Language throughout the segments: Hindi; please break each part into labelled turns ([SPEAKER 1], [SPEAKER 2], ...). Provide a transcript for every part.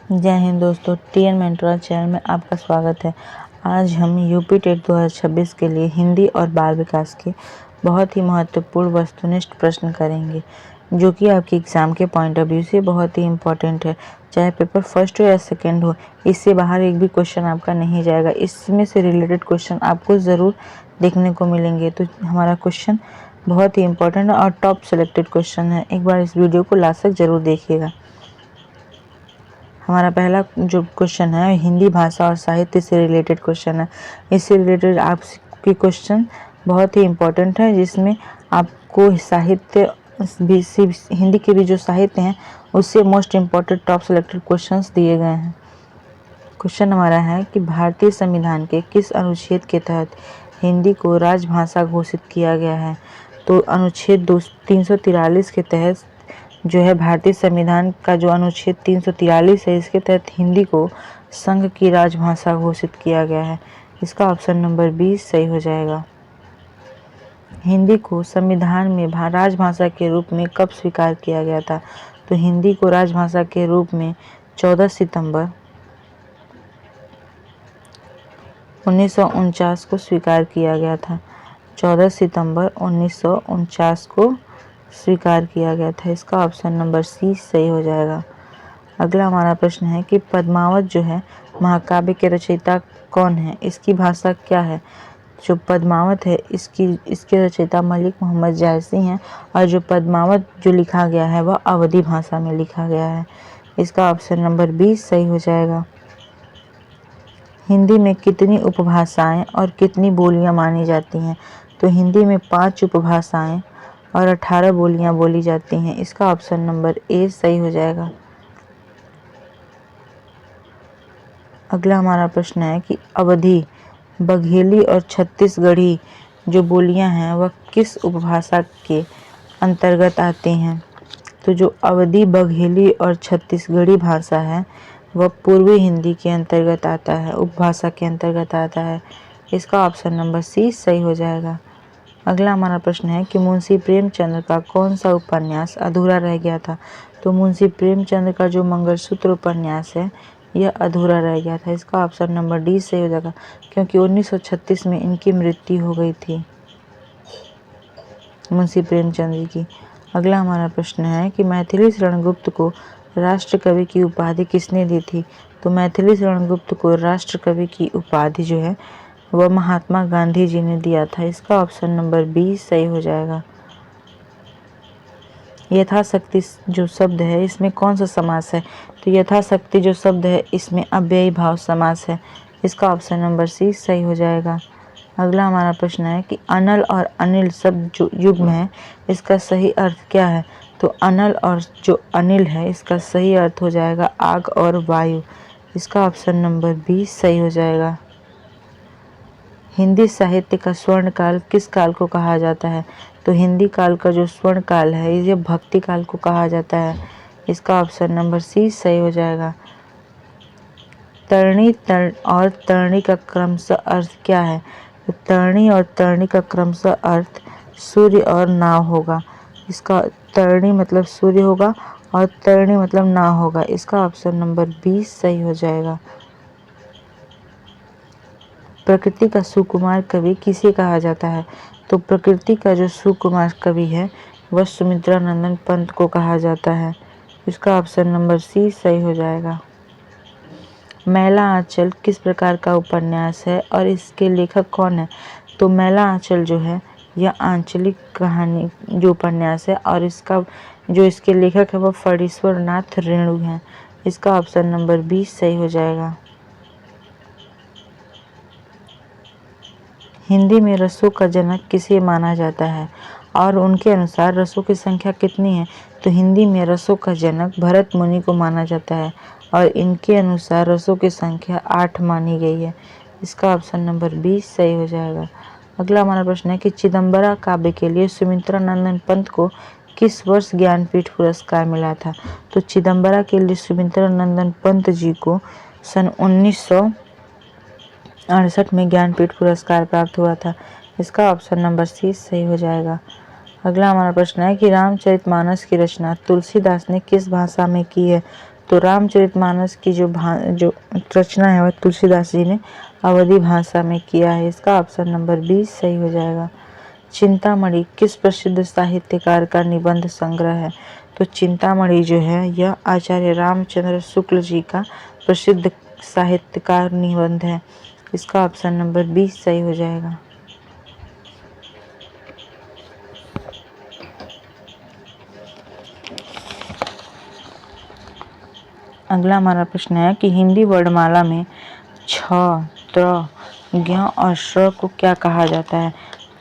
[SPEAKER 1] जय हिंद दोस्तों, टीएन मेंटोर चैनल में आपका स्वागत है। आज हम यूपी टेट 2026 के लिए हिंदी और बाल विकास के बहुत ही महत्वपूर्ण वस्तुनिष्ठ प्रश्न करेंगे, जो कि आपके एग्ज़ाम के पॉइंट ऑफ व्यू से बहुत ही इम्पोर्टेंट है। चाहे पेपर फर्स्ट हो या सेकेंड हो, इससे बाहर एक भी क्वेश्चन आपका नहीं जाएगा। इसमें से रिलेटेड क्वेश्चन आपको ज़रूर देखने को मिलेंगे। तो हमारा क्वेश्चन बहुत ही इम्पोर्टेंट और टॉप सेलेक्टेड क्वेश्चन है। एक बार इस वीडियो को लास्ट तक ज़रूर देखिएगा। हमारा पहला जो क्वेश्चन है हिंदी भाषा और साहित्य से रिलेटेड क्वेश्चन है। इससे रिलेटेड आपके क्वेश्चन बहुत ही इम्पोर्टेंट है, जिसमें आपको साहित्य हिंदी के भी जो साहित्य हैं उससे most important top selected questions दिए गए हैं। क्वेश्चन हमारा है कि भारतीय संविधान के किस अनुच्छेद के तहत हिंदी को राजभाषा घोषित किया गया है। तो अनुच्छेद 343 के तहत जो है भारतीय संविधान का जो अनुच्छेद 343 है, इसके तहत हिंदी को संघ की राजभाषा घोषित किया गया है। इसका ऑप्शन नंबर 20 सही हो जाएगा। हिंदी को संविधान में राजभाषा के रूप में कब स्वीकार किया गया था। तो हिंदी को राजभाषा के रूप में 14 सितंबर 1949 को स्वीकार किया गया था। 14 सितंबर 1949 को स्वीकार किया गया था। इसका ऑप्शन नंबर सी सही हो जाएगा। अगला हमारा प्रश्न है कि पद्मावत जो है महाकाव्य के रचयिता कौन है, इसकी भाषा क्या है। जो पद्मावत है इसके रचयिता मलिक मोहम्मद जायसी हैं, और जो पद्मावत जो लिखा गया है वह अवधी भाषा में लिखा गया है। इसका ऑप्शन नंबर 20 सही हो जाएगा। हिंदी में कितनी उपभाषाएं और कितनी बोलियां मानी जाती हैं। तो हिंदी में 5 उपभाषाएं और 18 बोलियां बोली जाती हैं। इसका ऑप्शन नंबर ए सही हो जाएगा। अगला हमारा प्रश्न है कि अवधी, बघेली और छत्तीसगढ़ी जो बोलियां हैं वह किस उपभाषा के अंतर्गत आती हैं। तो जो अवधी, बघेली और छत्तीसगढ़ी भाषा है वह पूर्वी हिंदी के अंतर्गत आता है, उपभाषा के अंतर्गत आता है। इसका ऑप्शन नंबर सी सही हो जाएगा। अगला हमारा प्रश्न है कि मुंशी प्रेमचंद का कौन सा उपन्यास अधूरा रह गया था। तो मुंशी प्रेमचंद का जो मंगलसूत्र उपन्यास है यह अधूरा रह गया था। इसका ऑप्शन नंबर डी सही हो जाएगा, क्योंकि 1936 में इनकी मृत्यु हो गई थी, मुंशी प्रेमचंद जी की। अगला हमारा प्रश्न है कि मैथिली शरण गुप्त को राष्ट्र कवि की उपाधि किसने दी थी। तो मैथिली शरण गुप्त को राष्ट्र कवि की उपाधि जो है वह महात्मा गांधी जी ने दिया था। इसका ऑप्शन नंबर 20 सही हो जाएगा। यथाशक्ति जो शब्द है इसमें कौन सा समास है। तो यथाशक्ति जो शब्द है इसमें अव्ययी भाव समास है। इसका ऑप्शन नंबर सी सही हो जाएगा। अगला हमारा प्रश्न है कि अनल और अनिल शब्द जो युग्म है इसका सही अर्थ क्या है। तो अनल और जो अनिल है इसका सही अर्थ हो जाएगा आग और वायु। इसका ऑप्शन नंबर 20 सही हो जाएगा। हिंदी साहित्य का स्वर्ण काल किस काल को कहा जाता है। तो हिंदी काल का जो स्वर्ण काल है ये भक्ति काल को कहा जाता है। इसका ऑप्शन नंबर सी सही हो जाएगा। तरणी और तरणी का क्रमशः अर्थ क्या है। तो तरणी और तरणी का क्रमशः अर्थ सूर्य और नाव होगा। इसका तरणी मतलब सूर्य होगा और तरणी मतलब नाव होगा। इसका ऑप्शन नंबर 20 सही हो जाएगा। प्रकृति का सुकुमार कवि किसे कहा जाता है। तो प्रकृति का जो सुकुमार कवि है वह सुमित्रानंदन पंत को कहा जाता है। इसका ऑप्शन नंबर सी सही हो जाएगा। मैला आंचल किस प्रकार का उपन्यास है और इसके लेखक कौन है। तो मैला आंचल जो है यह आंचलिक कहानी जो उपन्यास है, और इसके लेखक है वह फणीश्वर नाथ रेणु हैं। इसका ऑप्शन नंबर 20 सही हो जाएगा। हिंदी में रसों का जनक किसे माना जाता है और उनके अनुसार रसों की संख्या कितनी है। तो हिंदी में रसों का जनक भरत मुनि को माना जाता है और इनके अनुसार रसों की संख्या 8 मानी गई है। इसका ऑप्शन नंबर 20 सही हो जाएगा। अगला हमारा प्रश्न है कि चिदम्बरा काव्य के लिए सुमित्रानंदन पंत को किस वर्ष ज्ञानपीठ पुरस्कार मिला था। तो चिदम्बरा के लिए सुमित्रानंदन पंत जी को सन 1968 में ज्ञानपीठ पुरस्कार प्राप्त हुआ था। इसका ऑप्शन नंबर सी सही हो जाएगा। अगला हमारा प्रश्न है कि रामचरितमानस की रचना तुलसीदास ने किस भाषा में की है। तो रामचरितमानस की जो रचना है वह तुलसीदास जी ने अवधी भाषा में किया है। इसका ऑप्शन नंबर 20 सही हो जाएगा। चिंतामणि किस प्रसिद्ध साहित्यकार का निबंध संग्रह है? तो चिंतामणि जो है यह आचार्य रामचंद्र शुक्ल जी का प्रसिद्ध साहित्यकार निबंध है। इसका ऑप्शन नंबर 20 सही हो जाएगा। अगला हमारा प्रश्न है कि हिंदी वर्णमाला में छ, त्र, ज्ञ और श्र को क्या कहा जाता है?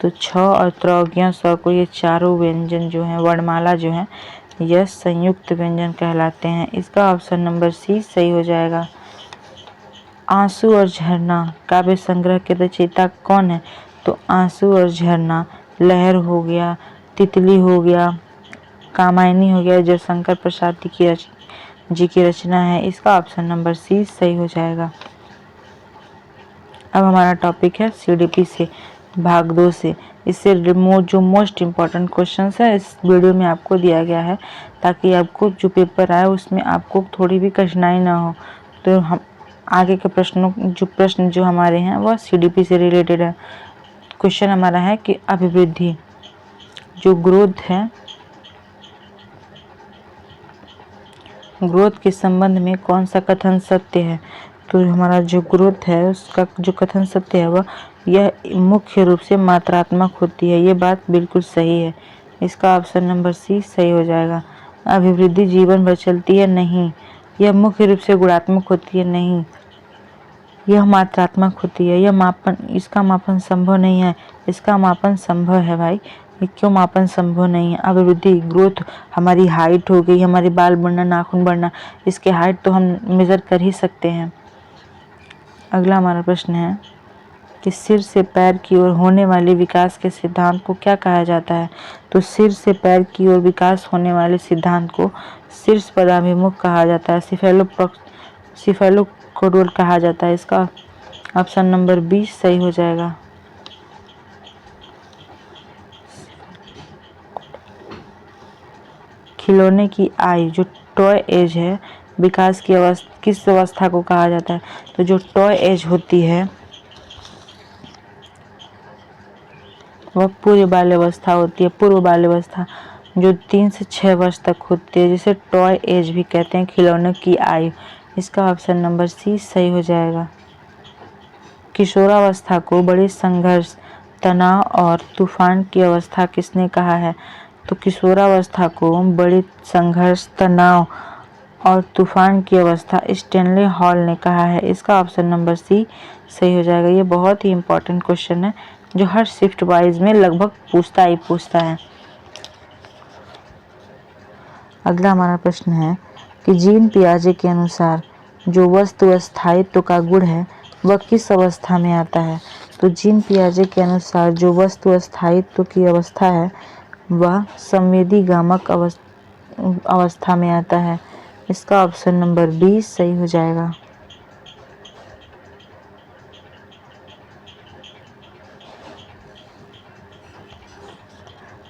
[SPEAKER 1] तो छ और त्र, ज्ञ, स को ये चारों व्यंजन जो है वर्णमाला जो है यह संयुक्त व्यंजन कहलाते हैं। इसका ऑप्शन नंबर सी सही हो जाएगा। आंसू और झरना काव्य संग्रह के रचयिता कौन है? तो आंसू और झरना लहर हो गया, तितली हो गया, कामायनी हो गया, जो शंकर प्रसाद जी की रचना है। इसका ऑप्शन नंबर सी सही हो जाएगा। अब हमारा टॉपिक है सीडीपी से भाग 2 से। इससे जो मोस्ट इम्पॉर्टेंट क्वेश्चंस है इस वीडियो में आपको दिया गया है, ताकि आपको जो पेपर आए उसमें आपको थोड़ी भी कठिनाई ना हो। तो हम आगे के प्रश्न जो हमारे हैं वह सीडीपी से रिलेटेड है। क्वेश्चन हमारा है कि अभिवृद्धि जो ग्रोथ है, ग्रोथ के संबंध में कौन सा कथन सत्य है? तो हमारा जो ग्रोथ है उसका जो कथन सत्य है वह यह मुख्य रूप से मात्रात्मक होती है। ये बात बिल्कुल सही है। इसका ऑप्शन नंबर सी सही हो जाएगा। अभिवृद्धि जीवन भर चलती है? नहीं। यह मुख्य रूप से गुणात्मक होती है? नहीं। यह मात्रात्मक होती है। इसका मापन संभव नहीं है। इसका मापन संभव है भाई। क्यों मापन संभव नहीं है? अभिवृद्धि ग्रोथ हमारी हाइट हो गई, हमारे बाल बढ़ना, नाखून बढ़ना, इसके हाइट तो हम मेजर कर ही सकते हैं। अगला हमारा प्रश्न है कि सिर से पैर की ओर होने वाले विकास के सिद्धांत को क्या कहा जाता है? तो सिर से पैर की ओर विकास होने वाले सिद्धांत को शीर्ष पदाभिमुख कहा जाता है, सिफेलोकोडल कहा जाता है। इसका ऑप्शन नंबर 20 सही हो जाएगा। खिलौने की आयु जो टॉय एज है, विकास की अवस्था किस अवस्था को कहा जाता है? तो जो टॉय एज होती है वह पूर्व बाल्यावस्था होती है। पूर्व बाल्यावस्था जो 3 से 6 वर्ष तक होती है, जिसे टॉय एज भी कहते हैं, खिलौने की आयु। इसका ऑप्शन नंबर सी सही हो जाएगा। किशोरावस्था को बड़े संघर्ष, तनाव और तूफान की अवस्था किसने कहा है? तो किशोरावस्था को बड़े संघर्ष, तनाव और तूफान की अवस्था स्टैनले हॉल ने कहा है। इसका ऑप्शन नंबर सी सही हो जाएगा। ये बहुत ही इम्पोर्टेंट क्वेश्चन है जो हर शिफ्ट वाइज में लगभग पूछता है। अगला हमारा प्रश्न है कि जीन पियाजे के अनुसार जो वस्तु अस्थायित्व का गुण है वह किस अवस्था में आता है? तो जीन पियाजे के अनुसार जो वस्तु अस्थायित्व की अवस्था है वह संवेदीगामक अवस्था में आता है। इसका ऑप्शन नंबर 20 सही हो जाएगा।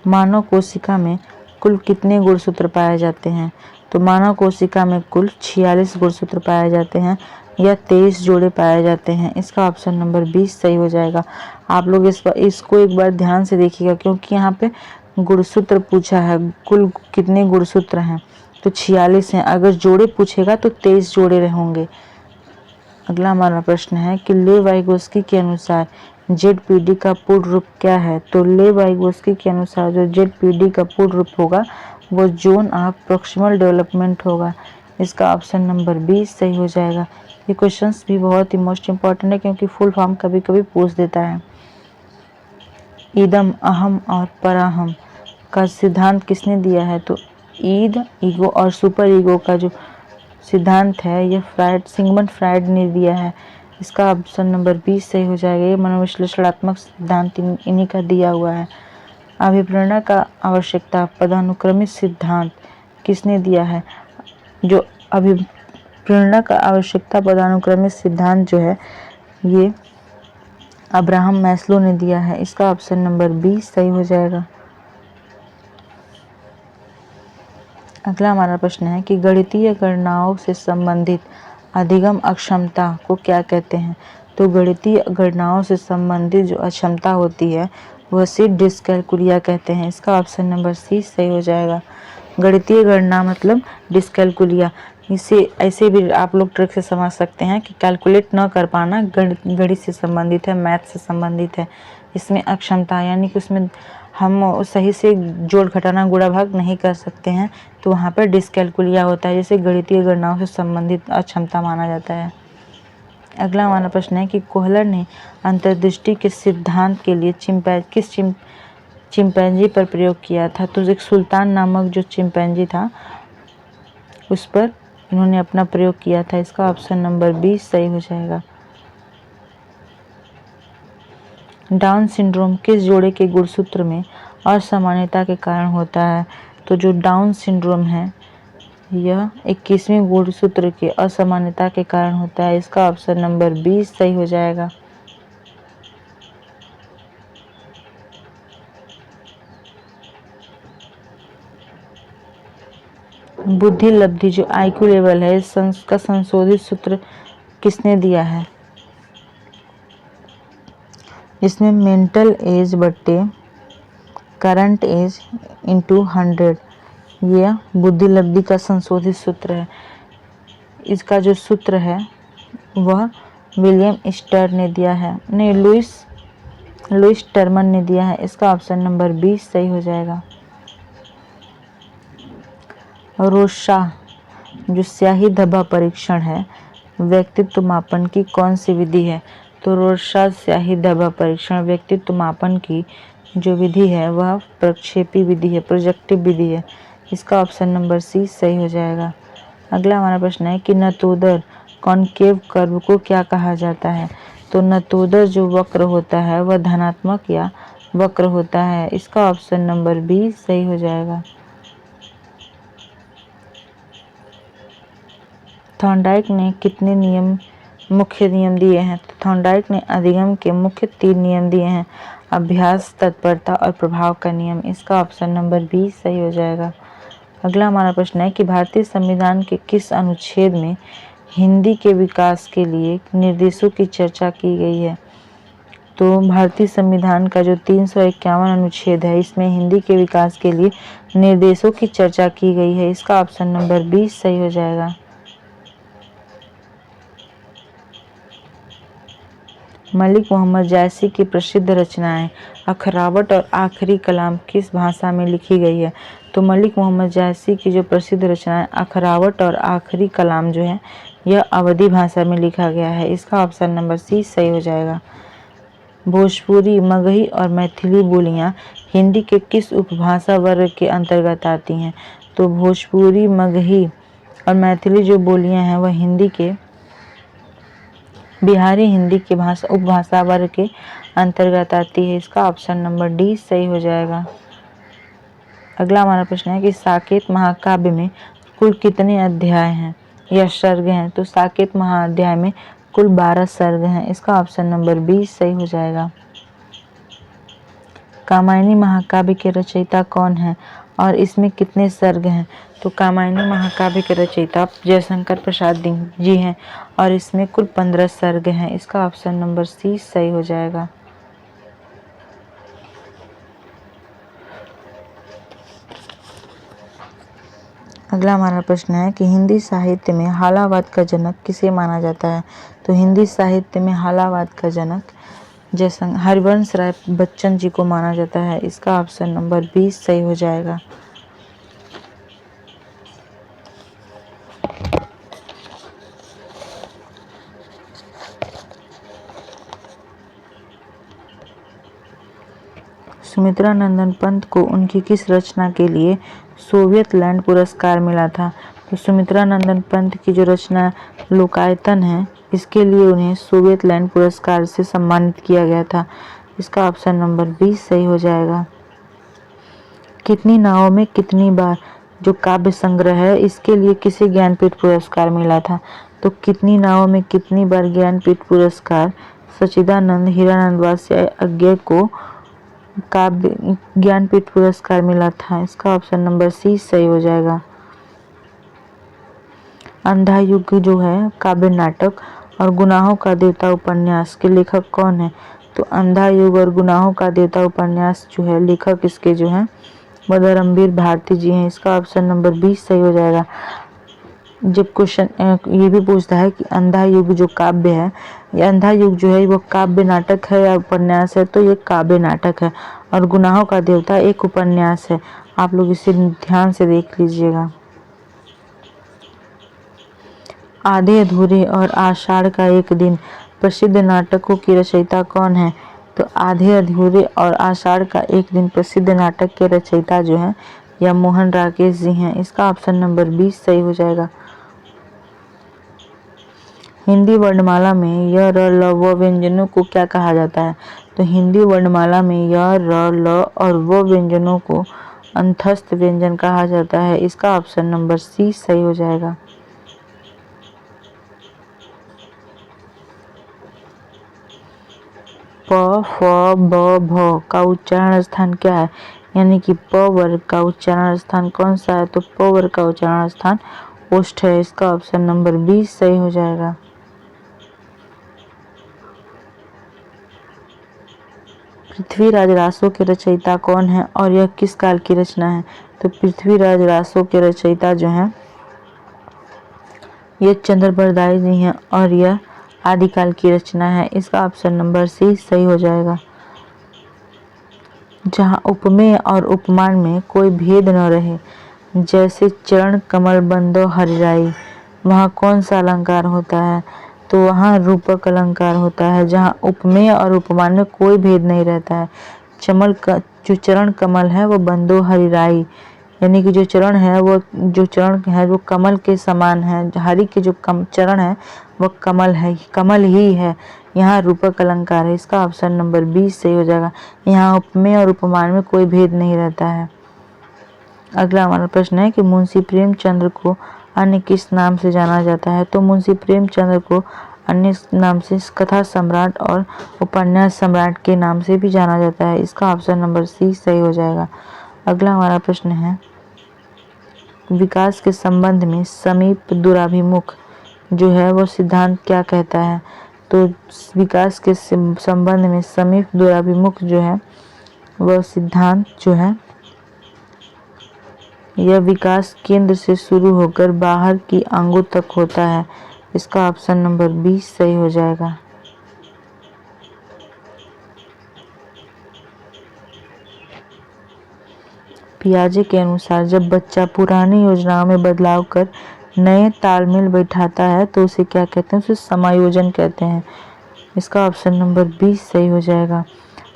[SPEAKER 1] मानव कोशिका में कुल कितने गुणसूत्र पाए जाते हैं? तो मानव कोशिका में कुल 46 गुणसूत्र पाए जाते हैं या 23 जोड़े पाए जाते हैं। इसका ऑप्शन नंबर 20 सही हो जाएगा। आप लोग इसको एक बार ध्यान से देखिएगा, क्योंकि यहाँ पे गुणसूत्र पूछा है, कुल कितने गुणसूत्र हैं? तो 46 हैं। अगर जोड़े पूछेगा तो 23 जोड़े होंगे। अगला हमारा प्रश्न है कि लेव वाइगोस्की के अनुसार जेडपीडी का पूर्ण रूप क्या है? तो लेव वाइगोस्की के अनुसार जो जेडपीडी का पूर्ण रूप होगा वो जोन ऑफ प्रोक्सिमल डेवलपमेंट होगा। इसका ऑप्शन नंबर 20 सही हो जाएगा। ये क्वेश्चंस भी बहुत ही मोस्ट इम्पॉर्टेंट है, क्योंकि फुल फॉर्म कभी कभी पूछ देता है। ईदम, अहम और पराहम का सिद्धांत किसने दिया है? तो ईद, ईगो और सुपर ईगो का जो सिद्धांत है यह सिगमंड फ्राइड ने दिया है। इसका ऑप्शन नंबर 20 सही हो जाएगा। ये मनोविश्लेषणात्मक सिद्धांत इन्हीं का दिया हुआ है। अभिप्रेरणा का आवश्यकता पदानुक्रमित सिद्धांत किसने दिया है? जो अभिप्रेरणा का आवश्यकता पदानुक्रमित सिद्धांत जो है ये अब्राहम मैस्लो ने दिया है। इसका ऑप्शन नंबर 20 सही हो जाएगा। अगला हमारा प्रश्न है कि गणितीय गणनाओं से संबंधित अधिगम अक्षमता को क्या कहते हैं। तो गणितीय गणनाओं से संबंधित जो अक्षमता होती है वह सिर्फ डिस्कैलकुलिया कहते हैं। इसका ऑप्शन नंबर सी सही हो जाएगा। गणितीय गणना मतलब डिस्कैलकुलिया। इसे ऐसे भी आप लोग ट्रिक से समझ सकते हैं कि कैलकुलेट न कर पाना गणित से संबंधित है, मैथ से संबंधित है। इसमें अक्षमता यानी कि उसमें हम सही से जोड़ घटाना गुणा भाग नहीं कर सकते हैं, तो वहाँ पर डिस्कैलकुलिया होता है, जिसे गणितीय गणनाओं से संबंधित अक्षमता माना जाता है। अगला हमारा प्रश्न है कि कोहलर ने अंतर्दृष्टि के सिद्धांत के लिए किस चिंपैंजी पर प्रयोग किया था। तो एक सुल्तान नामक जो चिंपैंजी था उस पर इन्होंने अपना प्रयोग किया था। इसका ऑप्शन नंबर बी सही हो जाएगा। डाउन सिंड्रोम किस जोड़े के गुणसूत्र में असामान्यता के कारण होता है। तो जो डाउन सिंड्रोम है यह 21वें गुणसूत्र के असामान्यता के कारण होता है। इसका ऑप्शन नंबर बी सही हो जाएगा। बुद्धि लब्धि जो IQ लेवल है इसका संशोधित सूत्र किसने दिया है। इसमें मेंटल एज बट्टे करंट एज इंटू 100 यह बुद्धि लब्धि का संशोधित सूत्र है। इसका जो सूत्र है वह विलियम स्टर्न ने दिया है, नहीं लुइस टर्मन ने दिया है। इसका ऑप्शन नंबर बी सही हो जाएगा। रोशा जो स्याही धब्बा परीक्षण है व्यक्तित्व मापन की कौन सी विधि है। तो रोशा स्याही धब्बा परीक्षण व्यक्तित्व मापन की जो विधि है वह प्रक्षेपी विधि है, प्रोजेक्टिव विधि है। इसका ऑप्शन नंबर सी सही हो जाएगा। अगला हमारा प्रश्न है कि नतोदर कॉनकेव कर्व को क्या कहा जाता है। तो नतोदर जो वक्र होता है वह धनात्मक या वक्र होता है। इसका ऑप्शन नंबर बी सही हो जाएगा। थॉर्नडाइक ने कितने मुख्य नियम दिए हैं। तो थॉर्नडाइक ने अधिगम के मुख्य 3 नियम दिए हैं, अभ्यास, तत्परता और प्रभाव का नियम। इसका ऑप्शन नंबर बी सही हो जाएगा। अगला हमारा प्रश्न है कि भारतीय संविधान के किस अनुच्छेद में हिंदी के विकास के लिए निर्देशों की चर्चा की गई है। तो भारतीय संविधान का जो 351 अनुच्छेद है इसमें हिंदी के विकास के लिए निर्देशों की चर्चा की गई है। इसका ऑप्शन नंबर बी सही हो जाएगा। मलिक मोहम्मद जायसी की प्रसिद्ध रचनाएं अखरावट और आखिरी कलाम किस भाषा में लिखी गई है। तो मलिक मोहम्मद जायसी की जो प्रसिद्ध रचनाएं अखरावट और आखिरी कलाम जो है यह अवधी भाषा में लिखा गया है। इसका ऑप्शन नंबर सी सही हो जाएगा। भोजपुरी, मगही और मैथिली बोलियां हिंदी के किस उपभाषा वर्ग के अंतर्गत आती हैं। तो भोजपुरी, मगही और मैथिली जो बोलियां हैं वह हिंदी के बिहारी हिंदी की उपभाषा वर्ग के अंतर्गत आती है। इसका ऑप्शन नंबर डी सही हो जाएगा। अगला हमारा प्रश्न है कि साकेत महाकाव्य में कुल कितने अध्याय हैं या सर्ग हैं। तो साकेत महाअध्याय में कुल 12 सर्ग हैं। इसका ऑप्शन नंबर बी सही हो जाएगा। कामायनी महाकाव्य के रचयिता कौन है और इसमें कितने सर्ग हैं। तो कामायनी महाकाव्य के रचयिता जयशंकर प्रसाद जी हैं और इसमें कुल 15 सर्ग हैं। इसका ऑप्शन नंबर सी सही हो जाएगा। अगला हमारा प्रश्न है कि हिंदी साहित्य में हालावाद का जनक किसे माना जाता है। तो हिंदी साहित्य में हालावाद का जनक हरिवंश राय बच्चन जी को माना जाता है। इसका ऑप्शन नंबर 20 सही हो जाएगा। सुमित्रा नंदन पंत को उनकी किस रचना के लिए सोवियत लैंड पुरस्कार मिला था। तो सुमित्रा नंदन पंत की जो रचना लोकायतन है इसके लिए उन्हें सोवियत लैंड पुरस्कार से सम्मानित किया गया था। इसका ऑप्शन नंबर 20 सही हो जाएगा। कितनी नावों में कितनी बार जो काव्य संग्रह है इसके लिए किसे ज्ञानपीठ पुरस्कार मिला था। तो कितनी नावों में कितनी बार ज्ञानपीठ पुरस्कार सच्चिदानंद हीरानंद वात्स्यायन अज्ञे को काव्य ज्ञानपीठ पुरस्कार मिला था। इसका ऑप्शन नंबर सी सही हो जाएगा। अंधा युग जो है काव्य नाटक और गुनाहों का देवता उपन्यास के लेखक कौन है? तो अंधा युग और गुनाहों का देवता उपन्यास जो है लेखक इसके जो है वो धर्मवीर भारती जी हैं। इसका ऑप्शन नंबर 20 सही हो जाएगा। जब क्वेश्चन ये भी पूछता है कि अंधा युग जो काव्य है, ये अंधा युग जो है वो काव्य नाटक है या उपन्यास है, तो ये काव्य नाटक है। और गुनाहों का देवता एक उपन्यास है। आप लोग इसे ध्यान से देख लीजिएगा। आधे अधूरे और आषाढ़ का एक दिन प्रसिद्ध नाटकों की रचयिता कौन है? तो आधे अधूरे और आषाढ़ का एक दिन प्रसिद्ध नाटक के रचयिता जो हैं या मोहन राकेश जी हैं। इसका ऑप्शन नंबर 20 सही हो जाएगा। हिंदी वर्णमाला में य, र, ल, व व्यंजनों को क्या कहा जाता है? तो हिंदी वर्णमाला में य, र, ल और व व्यंजनों को अंतस्थ व्यंजन कहा जाता है। इसका ऑप्शन नंबर सी सही हो जाएगा। प, फ, ब, भ का उच्चारण स्थान क्या है? यानी कि प वर्ग का उच्चारण स्थान कौन सा है? तो प वर्ग का उच्चारण स्थान ओष्ठ है। इसका ऑप्शन नंबर 20 सही हो जाएगा। पृथ्वीराज रासो के रचयिता कौन है और यह किस काल की रचना है? तो पृथ्वीराज रासो के रचयिता जो हैं ये चंद्रबरदाई जी हैं और यह आदिकाल की रचना है। इसका ऑप्शन नंबर सी सही हो जाएगा। जहाँ उपमेय और उपमान में कोई भेद न रहे, जैसे चरण कमल बंदो हरिराई, वहाँ कौन सा अलंकार होता है? तो वहाँ रूपक अलंकार होता है। जहाँ उपमेय और उपमान में कोई भेद नहीं रहता है। जो चरण कमल है वो बंदो हरिराई, यानी कि जो चरण है वो कमल के समान है। हरि के जो चरण है वो कमल ही है। यहाँ रूपक अलंकार है। इसका ऑप्शन नंबर 20 सही हो जाएगा। यहाँ उपमेय और उपमान में कोई भेद नहीं रहता है। अगला हमारा प्रश्न है कि मुंशी प्रेमचंद्र को अन्य किस नाम से जाना जाता है? तो मुंशी प्रेमचंद्र को अन्य नाम से कथा सम्राट और उपन्यास सम्राट के नाम से भी जाना जाता है। इसका ऑप्शन नंबर सी सही हो जाएगा। अगला हमारा प्रश्न है विकास के संबंध में समीप दूराभिमुख जो है वो सिद्धांत क्या कहता है? तो विकास के संबंध में समीप दूराभिमुख जो है वह सिद्धांत जो है यह विकास केंद्र से शुरू होकर बाहर की अंगों तक होता है। इसका ऑप्शन नंबर 20 सही हो जाएगा। पियाजे के अनुसार जब बच्चा पुरानी योजनाओं में बदलाव कर नए तालमेल बैठाता है तो उसे क्या कहते हैं? उसे समायोजन कहते हैं। इसका ऑप्शन नंबर 20 सही हो जाएगा।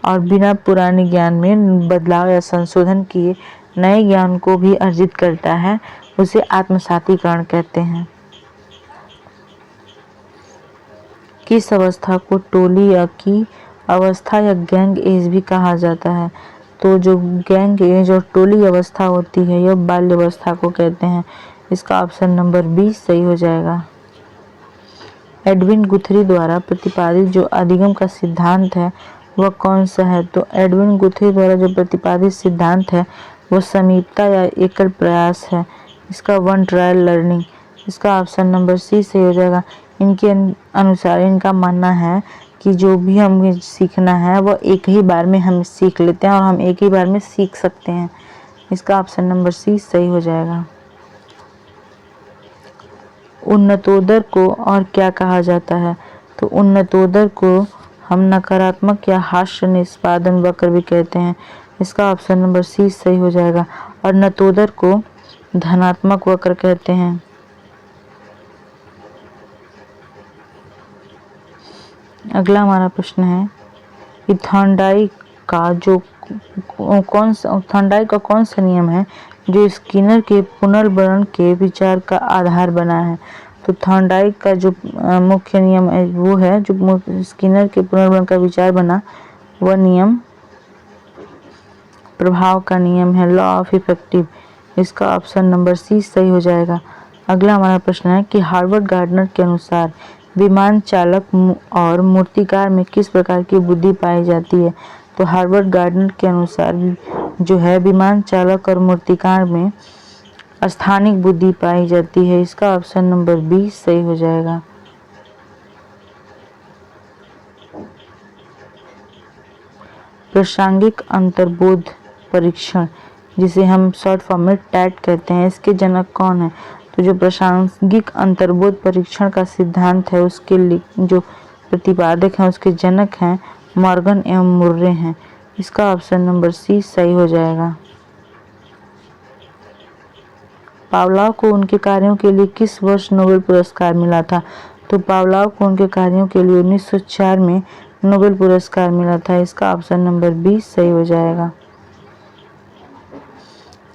[SPEAKER 1] और बिना पुराने ज्ञान में बदलाव या संशोधन किए नए ज्ञान को भी अर्जित करता है, उसे आत्मसातीकरण कहते हैं। किस अवस्था को टोली या की अवस्था या गैंग एज भी कहा जाता है? तो जो गैंग एज और टोली अवस्था होती है यह बाल्य अवस्था को कहते हैं। इसका ऑप्शन नंबर 20 सही हो जाएगा। एडविन गुथरी द्वारा प्रतिपादित जो अधिगम का सिद्धांत है वह कौन सा है? तो एडविन गुथरी द्वारा जो प्रतिपादित सिद्धांत है वो समीपता या एकल प्रयास है। इसका वन ट्रायल लर्निंग। इसका ऑप्शन नंबर सी सही हो जाएगा। इनके अनुसार इनका मानना है कि जो भी हमें सीखना है वो एक ही बार में हम सीख लेते हैं और हम एक ही बार में सीख सकते हैं। इसका ऑप्शन नंबर सी सही हो जाएगा। उन्नतोदर को और क्या कहा जाता है? तो उन्नतोदर को हम नकारात्मक या हास्य निष्पादन वक्र भी कहते हैं। इसका ऑप्शन नंबर सी सही हो जाएगा। और नतोदर को धनात्मक वक्र कहते हैं। अगला हमारा प्रश्न है कि थॉर्नडाइक का कौन सा नियम है जो स्किनर के पुनर्वर्ण के विचार का आधार बना है? तो थॉर्नडाइक का जो मुख्य नियम है वो है जो स्किनर के पुनर्वर्ण का विचार बना, वह नियम प्रभाव का नियम है, लॉ ऑफ इफेक्टिव। इसका ऑप्शन नंबर सी सही हो जाएगा। अगला हमारा प्रश्न है कि हार्वर्ड गार्डनर के अनुसार विमान चालक और मूर्तिकार में किस प्रकार की बुद्धि पाई जाती है? तो हार्वर्ड गार्डनर के अनुसार जो है विमान चालक और मूर्तिकार में स्थानिक बुद्धि पाई जाती है। इसका ऑप्शन नंबर बी सही हो जाएगा। प्रासंगिक अंतर्बोध परीक्षण, जिसे हम शॉर्ट फॉर्म में टैट कहते हैं, इसके जनक कौन है? तो जो प्रासंगिक अंतर्बोध परीक्षण का सिद्धांत है उसके जो प्रतिपादक हैं उसके जनक हैं मॉर्गन एवं मुर्रे हैं। इसका ऑप्शन नंबर सी सही हो जाएगा। पावलोव को उनके कार्यों के लिए किस वर्ष नोबेल पुरस्कार मिला था? तो पावलोव को उनके कार्यों के लिए 1904 में नोबेल पुरस्कार मिला था। इसका ऑप्शन नंबर बी सही हो जाएगा।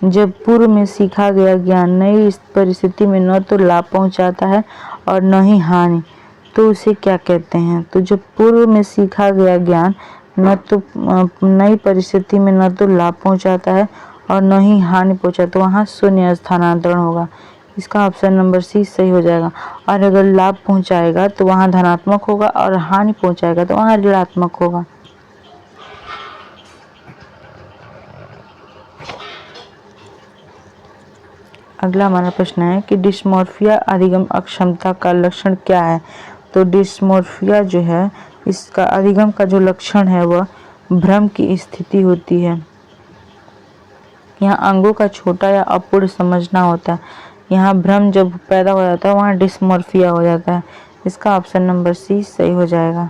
[SPEAKER 1] जब पूर्व में सीखा गया ज्ञान नई परिस्थिति में न तो लाभ पहुंचाता है और न ही हानि, तो उसे क्या कहते हैं? तो जब पूर्व में सीखा गया ज्ञान न तो नई परिस्थिति में न तो लाभ पहुंचाता है और न ही हानि पहुंचाता, तो वहाँ शून्य स्थानांतरण होगा। इसका ऑप्शन नंबर सी सही हो जाएगा। और अगर लाभ पहुंचाएगा तो वहाँ धनात्मक होगा और हानि पहुंचाएगा तो वहाँ ऋणात्मक होगा। अगला हमारा प्रश्न है कि डिस्मोर्फिया अधिगम अक्षमता का लक्षण क्या है? तो डिस्मोर्फिया जो है इसका अधिगम का जो लक्षण है वह भ्रम की स्थिति होती है। यहाँ अंगों का छोटा या अपूर्ण समझना होता है। यहाँ भ्रम जब पैदा हो जाता है वहाँ डिस्मोर्फिया हो जाता है। इसका ऑप्शन नंबर सी सही हो जाएगा।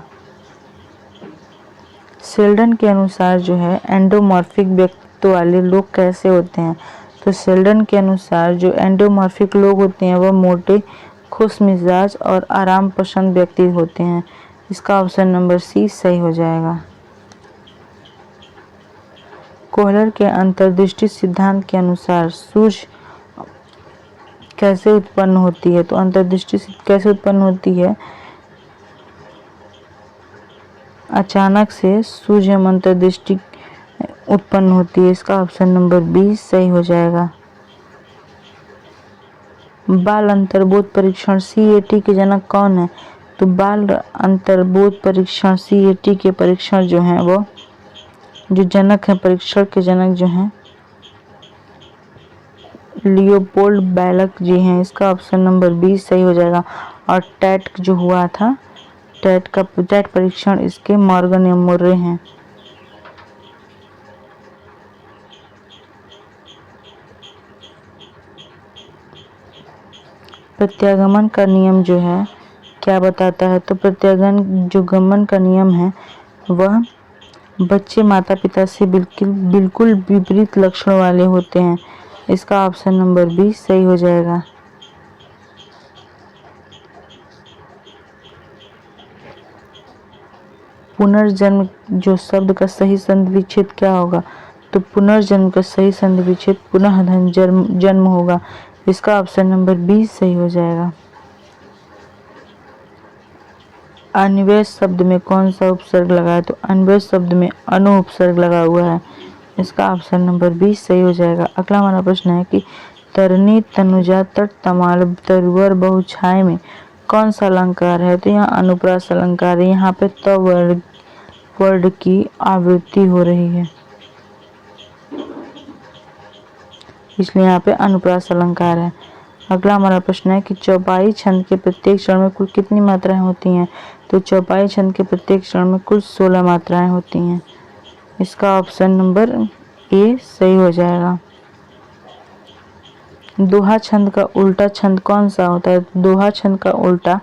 [SPEAKER 1] शेल्डन के अनुसार जो है एंडोमॉर्फिक व्यक्तित्व वाले लोग कैसे होते हैं? तो शेल्डन के अनुसार जो एंडोमॉर्फिक लोग होते हैं वह मोटे, खुश मिजाज और आराम पसंद व्यक्ति होते हैं। इसका ऑप्शन नंबर सी सही हो जाएगा। कोहलर के अंतर्दृष्टि सिद्धांत के अनुसार सूझ कैसे उत्पन्न होती है? तो अंतर्दृष्टि कैसे उत्पन्न होती है? अचानक से सूझ एवं अंतर्दृष्टि उत्पन्न होती है। इसका ऑप्शन नंबर बी सही हो जाएगा। बाल अंतर्बोध परीक्षण CAT के जनक कौन है? तो बाल अंतर्बोध परीक्षण CAT के परीक्षण जो हैं वो जो जनक है, परीक्षण के जनक जो हैं लियोपोल्ड बैलक जी हैं। इसका ऑप्शन नंबर बी सही हो जाएगा। और टैट जो हुआ था, टैट परीक्षण इसके मॉर्गन एवं मुर्रे हैं। प्रत्यागमन का नियम जो है क्या बताता है? तो प्रत्यागमन जो गमन का नियम है वह बच्चे माता पिता से बिल्कुल विपरीत लक्षण वाले होते हैं। इसका ऑप्शन नंबर बी सही हो जाएगा। पुनर्जन्म जो शब्द का सही संधि विच्छेद क्या होगा? तो पुनर्जन्म का सही संधि विच्छेद पुनः जन्म होगा। इसका ऑप्शन नंबर बी सही हो जाएगा। अन्वय शब्द में कौन सा उपसर्ग लगा है? तो अन्वय शब्द में अनु उपसर्ग लगा हुआ है। इसका ऑप्शन नंबर बी सही हो जाएगा। अगला हमारा प्रश्न है कि तरनी तनुजा तट तमाल तरुवर बहुछाय में कौन सा अलंकार है? तो यहाँ अनुप्रास अलंकार है। यहाँ पे त वर्ड की आवृत्ति हो रही है, इसलिए यहाँ पे अनुप्रास अलंकार है। अगला हमारा प्रश्न है कि चौपाई छंद के प्रत्येक चरण में कुल कितनी मात्राएं होती हैं? तो चौपाई छंद के प्रत्येक चरण में कुल 16 मात्राएं होती हैं। इसका ऑप्शन नंबर ए सही हो जाएगा। दोहा छंद का उल्टा छंद कौन सा होता है? दोहा छंद का उल्टा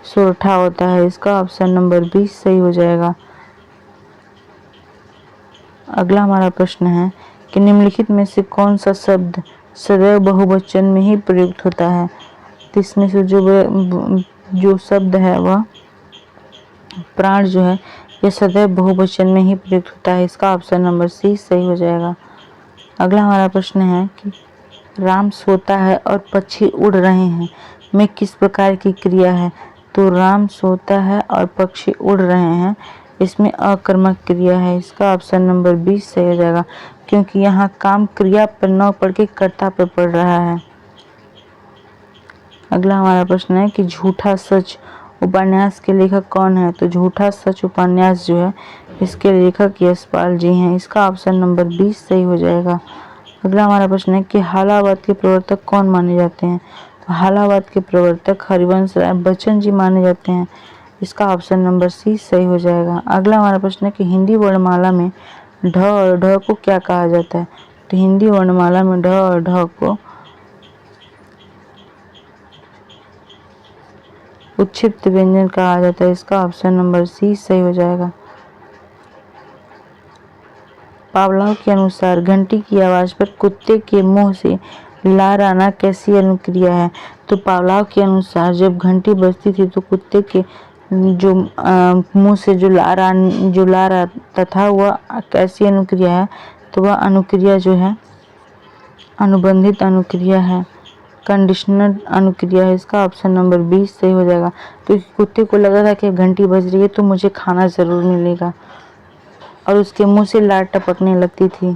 [SPEAKER 1] सोरठा होता है। इसका ऑप्शन नंबर बी सही हो जाएगा। अगला हमारा प्रश्न है कि निम्नलिखित में से कौन सा शब्द सदैव बहुवचन में ही प्रयुक्त होता है? तो इसमें से जो शब्द है वह प्राण जो है यह सदैव बहुवचन में ही प्रयुक्त होता है। इसका ऑप्शन नंबर सी सही हो जाएगा। अगला हमारा प्रश्न है कि राम सोता है और पक्षी उड़ रहे हैं में किस प्रकार की क्रिया है? तो राम सोता है और पक्षी उड़ रहे हैं, इसमें अकर्मक क्रिया है। इसका ऑप्शन नंबर बी सही हो जाएगा, क्योंकि यहाँ काम क्रिया पर न पढ़ के कर्ता पर पड़ रहा है। अगला हमारा प्रश्न है कि झूठा सच उपन्यास के लेखक कौन है? तो झूठा सच उपन्यास जो है इसके लेखक यशपाल जी हैं। इसका ऑप्शन नंबर 20 सही हो जाएगा। अगला हमारा प्रश्न है कि हालावाद के प्रवर्तक कौन माने जाते हैं। तो हालावाद के प्रवर्तक हरिवंश राय बच्चन जी माने जाते हैं। इसका ऑप्शन नंबर सी सही हो जाएगा। अगला हमारा प्रश्न है कि हिंदी वर्णमाला में ढ और ढ को क्या कहा जाता है। तो हिंदी वर्णमाला में ढ और ढ को उच्छिष्ट व्यंजन कहा जाता है। इसका ऑप्शन नंबर सी सही हो जाएगा। पावलोव के अनुसार घंटी की आवाज पर कुत्ते के मुंह से लार आना कैसी अनुक्रिया है। तो पावलोव के अनुसार जब घंटी बजती थी तो कुत्ते के जो मुंह से जो लार आता था वह कैसी अनुक्रिया है। तो वह अनुक्रिया जो है अनुबंधित अनुक्रिया है, कंडीशनल अनुक्रिया है। इसका ऑप्शन नंबर 20 सही हो जाएगा। क्योंकि कुत्ते को लगा था कि घंटी बज रही है तो मुझे खाना जरूर मिलेगा और उसके मुंह से लार टपकने लगती थी।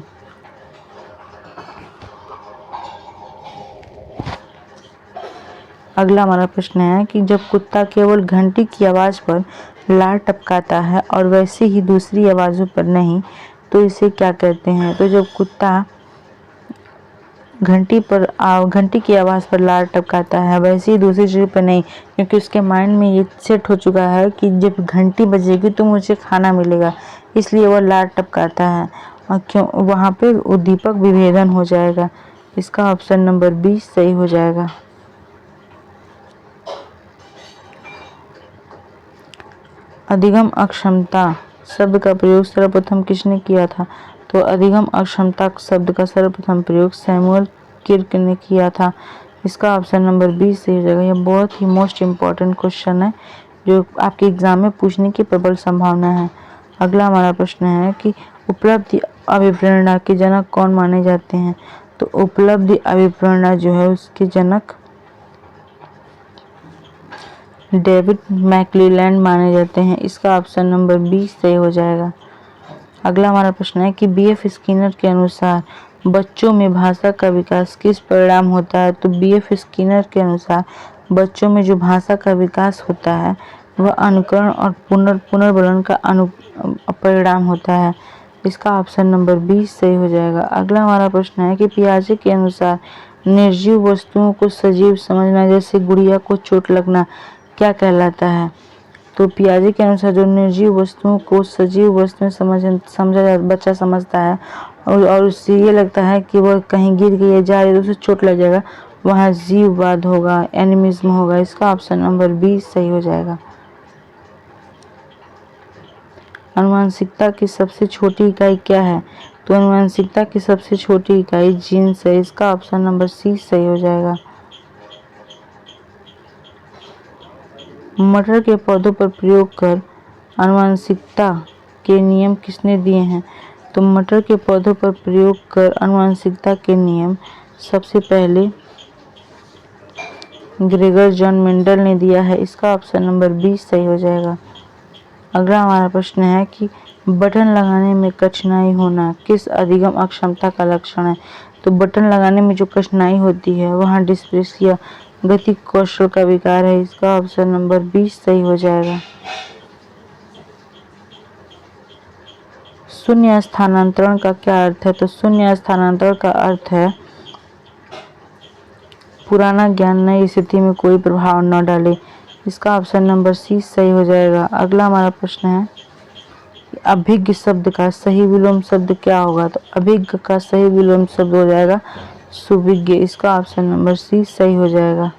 [SPEAKER 1] अगला हमारा प्रश्न है कि जब कुत्ता केवल घंटी की आवाज पर लार टपकाता है और वैसे ही दूसरी आवाजों पर नहीं तो इसे क्या कहते हैं। तो जब कुत्ता घंटी की आवाज पर लार टपकाता है वैसे ही दूसरी चीज पर नहीं, क्योंकि उसके माइंड में ये सेट हो चुका है कि जब घंटी बजेगी तो मुझे खाना मिलेगा, इसलिए वह लार टपकाता है और क्यों वहां पे उद्दीपक विभेदन हो जाएगा। इसका ऑप्शन नंबर 20 सही हो जाएगा। अधिगम अक्षमता शब्द का प्रयोग सर्वप्रथम किसने किया था। तो अधिगम अक्षमता शब्द का सर्वप्रथम प्रयोग सैमुअल किर्क ने किया था। इसका ऑप्शन नंबर 20 सही हो जाएगा। यह बहुत ही मोस्ट इम्पॉर्टेंट क्वेश्चन है जो आपके एग्जाम में पूछने की प्रबल संभावना है। अगला हमारा प्रश्न है कि उपलब्धि अभिप्रेरणा के जनक कौन माने जाते हैं। तो उपलब्धि अभिप्रेरणा जो है उसके जनक डेविड मैक्क्लेलैंड माने जाते हैं। इसका ऑप्शन नंबर 20 सही हो जाएगा। अगला हमारा प्रश्न है कि बीएफ स्किनर के अनुसार बच्चों में भाषा का विकास किस परिणाम होता है। तो बीएफ स्किनर के अनुसार बच्चों में जो भाषा का विकास होता है वह अनुकरण और पुनर्बलन का परिणाम होता है। इसका ऑप्शन नंबर 20 सही हो जाएगा। अगला हमारा प्रश्न है कि पियाजे के अनुसार निर्जीव वस्तुओं को सजीव समझना जैसे गुड़िया को चोट लगना क्या कहलाता है। तो पियाजे के अनुसार जो निर्जीव वस्तुओं को सजीव वस्तुएं समझा बच्चा समझता है और उससे ये लगता है कि वह कहीं गिर गई है जा रही है तो उसे चोट लग जाएगा, वहाँ जीववाद होगा, एनिमिज्म होगा। इसका ऑप्शन नंबर 20 सही हो जाएगा। अनुवांशिकता की सबसे छोटी इकाई क्या है। तो अनुवांशिकता की सबसे छोटी इकाई जीन्स है। इसका ऑप्शन नंबर सी सही हो जाएगा। मटर के पौधों पर प्रयोग कर आनुवंशिकता के नियम किसने दिए हैं। तो मटर के पौधों पर प्रयोग कर आनुवंशिकता के नियम सबसे पहले ग्रेगर जॉन मेंडल ने दिया है। इसका ऑप्शन नंबर 20 सही हो जाएगा। अगला हमारा प्रश्न है कि बटन लगाने में कठिनाई होना किस अधिगम अक्षमता का लक्षण है। तो बटन लगाने में जो कठिनाई होती है वहाँ डिस्प्लेसिया गति कौशल का विकार है। इसका ऑप्शन नंबर 20 सही हो जाएगा। शून्य स्थानांतरण का क्या अर्थ है। तो शून्य स्थानांतरण का अर्थ है पुराना ज्ञान नई स्थिति में कोई प्रभाव न डाले। इसका ऑप्शन नंबर सी सही हो जाएगा। अगला हमारा प्रश्न है अभिज्ञ शब्द का सही विलोम शब्द क्या होगा। तो अभिज्ञ का सही विलोम शब्द हो जाएगा सुविज्ञ। इसका ऑप्शन नंबर सी सही हो जाएगा।